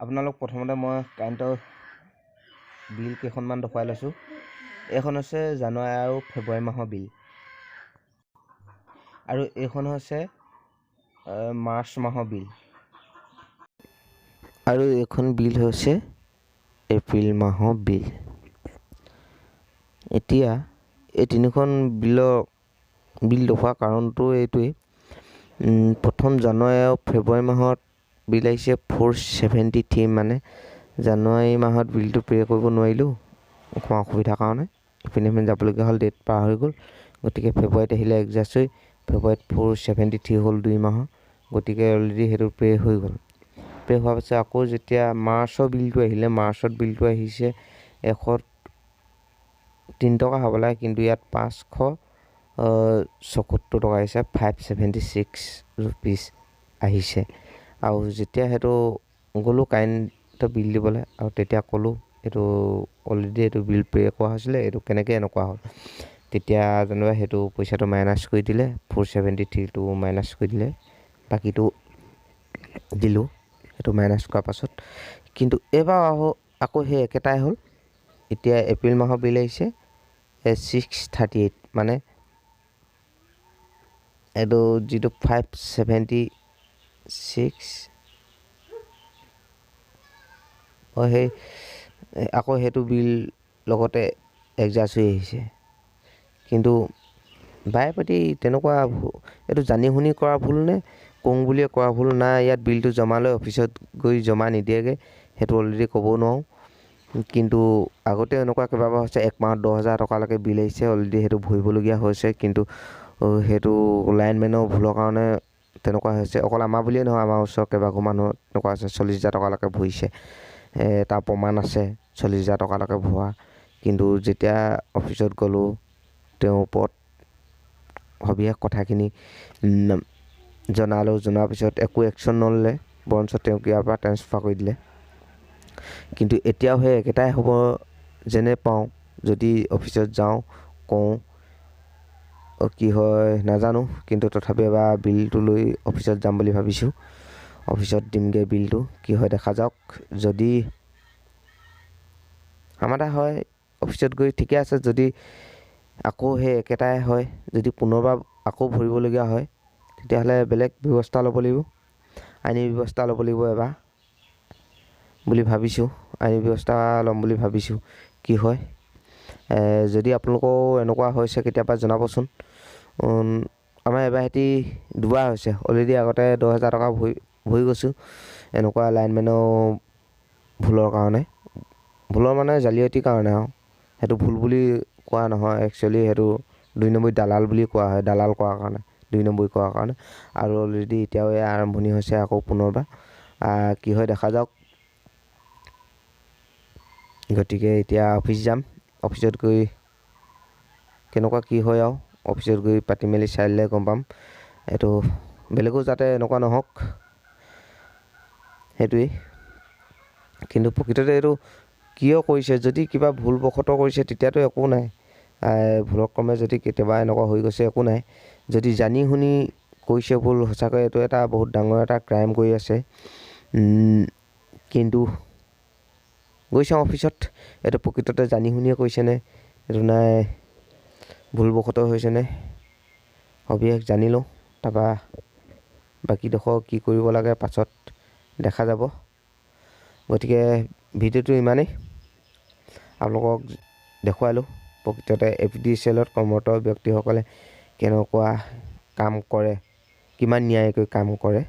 আপোনালোক প্ৰথমতে মই কাৰেণ্টৰ বিল কেইখনমান দেখুৱাই লৈছোঁ। এইখন হৈছে জানুৱাৰী আৰু ফেব্ৰুৱাৰী মাহৰ বিল, আৰু এইখন হৈছে মাৰ্চ মাহৰ বিল, আৰু এইখন বিল হৈছে এপ্ৰিল মাহৰ বিল। এতিয়া এই তিনিখন বিল দেখুওৱাৰ কাৰণটো এইটোৱেই, প্ৰথম জানুৱাৰী আৰু ফেব্ৰুৱাৰী মাহত বিল আহিছে 473, মানে জানুৱাৰী মাহত বিলটো পে' কৰিব নোৱাৰিলোঁ অসুবিধাৰ কাৰণে, ইপিনে যাবলগীয়া হ'ল, ডেট পাৰ হৈ গ'ল। গতিকে ফেব্ৰুৱাৰীত আহিলে এডজাষ্ট হৈ ফেব্ৰুৱাৰীত 473 হ'ল 2 মাহৰ, গতিকে অলৰেডি সেইটো পে' হৈ গ'ল। পে' হোৱাৰ পাছত আকৌ যেতিয়া মাৰ্চৰ বিলটো আহিলে, মাৰ্চত বিলটো আহিছে 103 টকা হ'ব লাগে, কিন্তু ইয়াত 574 টকা আহিছে, 576 ৰুপিজ আহিছে। আৰু যেতিয়া সেইটো গ'লোঁ কাৰেণ্টৰ বিল দিবলৈ, আৰু তেতিয়া ক'লোঁ এইটো অলৰেডি এইটো বিল পে' কৰা হৈছিলে, এইটো কেনেকৈ এনেকুৱা হ'ল। তেতিয়া যেনিবা সেইটো পইচাটো মাইনাছ কৰি দিলে, 473টো মাইনাছ কৰি দিলে, বাকীটো দিলোঁ সেইটো মাইনাছ কৰাৰ পাছত। কিন্তু এইবাৰ আকৌ সেই একেটাই হ'ল। এতিয়া এপ্ৰিল মাহৰ বিল আহিছে 638, মানে এইটো যিটো 576 সেই আকৌ সেইটো বিল লগতে এডজাষ্ট হৈ আহিছে। কিন্তু বাৰে প্ৰতি তেনেকুৱা এইটো জানি শুনি কৰা ভুল নে কওঁ বুলিয়ে কৰা ভুল, নাই ইয়াত বিলটো জমা লৈ অফিচত গৈ জমা নিদিয়েগৈ, সেইটো অলৰেডি ক'ব নোৱাৰোঁ। কিন্তু আগতে এনেকুৱা কেইবাবাৰ হৈছে 1 মাহত 10,000 টকালৈকে বিল আহিছে, অলৰেডি সেইটো ভৰিবলগীয়া হৈছে। কিন্তু সেইটো লাইনমেনৰ ভুলৰ কাৰণে তেনেকুৱা হৈছে। অকল আমাৰ বুলিয়ে নহয়, আমাৰ ওচৰৰ কেইবাঘৰ মানুহ তেনেকুৱা হৈছে, 40,000 টকালৈকে ভৰিছে। তাৰ প্ৰমাণ আছে 40,000 টকালৈকে ভৰা। কিন্তু যেতিয়া অফিচত গ'লোঁ, তেওঁৰ ওপৰত সবিশেষ কথাখিনি জনালোঁ, জনাৰ পিছত একো একশ্যন নল'লে, বৰঞ্চ তেওঁক ইয়াৰ পৰা ট্ৰেন্সফাৰ কৰি দিলে। কিন্তু এতিয়াও সেই একেটাই হ'ব যেনে পাওঁ, যদি অফিচত যাওঁ কওঁ, কি হয় নাজানো। কিন্তু তথাপি এবাৰ বিলটো লৈ অফিচত যাম বুলি ভাবিছোঁ, অফিচত দিমগৈ বিলটো, কি হয় দেখা যাওক। যদি সমাধা হয় অফিচত গৈ ঠিকে আছে, যদি আকৌ সেই একেটাই হয়, যদি পুনৰবাৰ আকৌ ভৰিবলগীয়া হয়, তেতিয়াহ'লে বেলেগ ব্যৱস্থা ল'ব লাগিব, আইনী ব্যৱস্থা ল'ব লাগিব এবাৰ বুলি ভাবিছোঁ, আইনী ব্যৱস্থা ল'ম বুলি ভাবিছোঁ। কি হয় যদি আপোনালোকেও এনেকুৱা হৈছে কেতিয়াবা জনাবচোন। আমাৰ এবাৰ সিহঁতি দুবাৰ হৈছে অলৰেডি, আগতে 10,000 টকা ভৰি গৈছোঁ এনেকুৱা লাইনমেনৰ ভুলৰ কাৰণে, ভুলৰ মানে জালিয়াতিৰ কাৰণে। আৰু সেইটো ভুল বুলি কোৱা নহয়, একচুৱেলি সেইটো 2 নম্বৰী দালাল বুলি কোৱা হয়, দালাল কৰাৰ কাৰণে, 2 নম্বৰী কৰাৰ কাৰণে। আৰু অলৰেডি এতিয়াও এই আৰম্ভণি হৈছে আকৌ পুনৰবাৰ, কি হয় দেখা যাওক। গতিকে এতিয়া অফিচ যাম, অফিচত গৈ কেনেকুৱা কি হয় আৰু অফিচত গৈ পাতি মেলি চাই দিলে গম পাম। এইটো বেলেগো যাতে এনেকুৱা নহওক, সেইটোৱেই। কিন্তু প্ৰকৃততে এইটো কিয় কৰিছে, যদি কিবা ভুলবশতঃ কৰিছে তেতিয়াতো একো নাই, ভুলৰ ক্ৰমে যদি কেতিয়াবা এনেকুৱা হৈ গৈছে একো নাই। যদি জানি শুনি কৰিছে ভুল, সঁচাকৈ এইটো এটা বহুত ডাঙৰ এটা ক্ৰাইম কৰি আছে। কিন্তু গৈ চাওঁ অফিচত, এইটো প্ৰকৃততে জানি শুনিয়ে কৰিছেনে, এইটো নাই ভুলবশতঃ হৈছেনে, সবিশেষ জানি লওঁ। তাৰপৰা বাকীডোখৰ কি কৰিব লাগে পাছত দেখা যাব। গতিকে ভিডিঅ'টো ইমানেই, আপোনালোকক দেখুৱালোঁ প্ৰকৃততে APDCL কৰ্মৰত ব্যক্তিসকলে কেনেকুৱা কাম কৰে, কিমান ন্যায়কৈ কাম কৰে।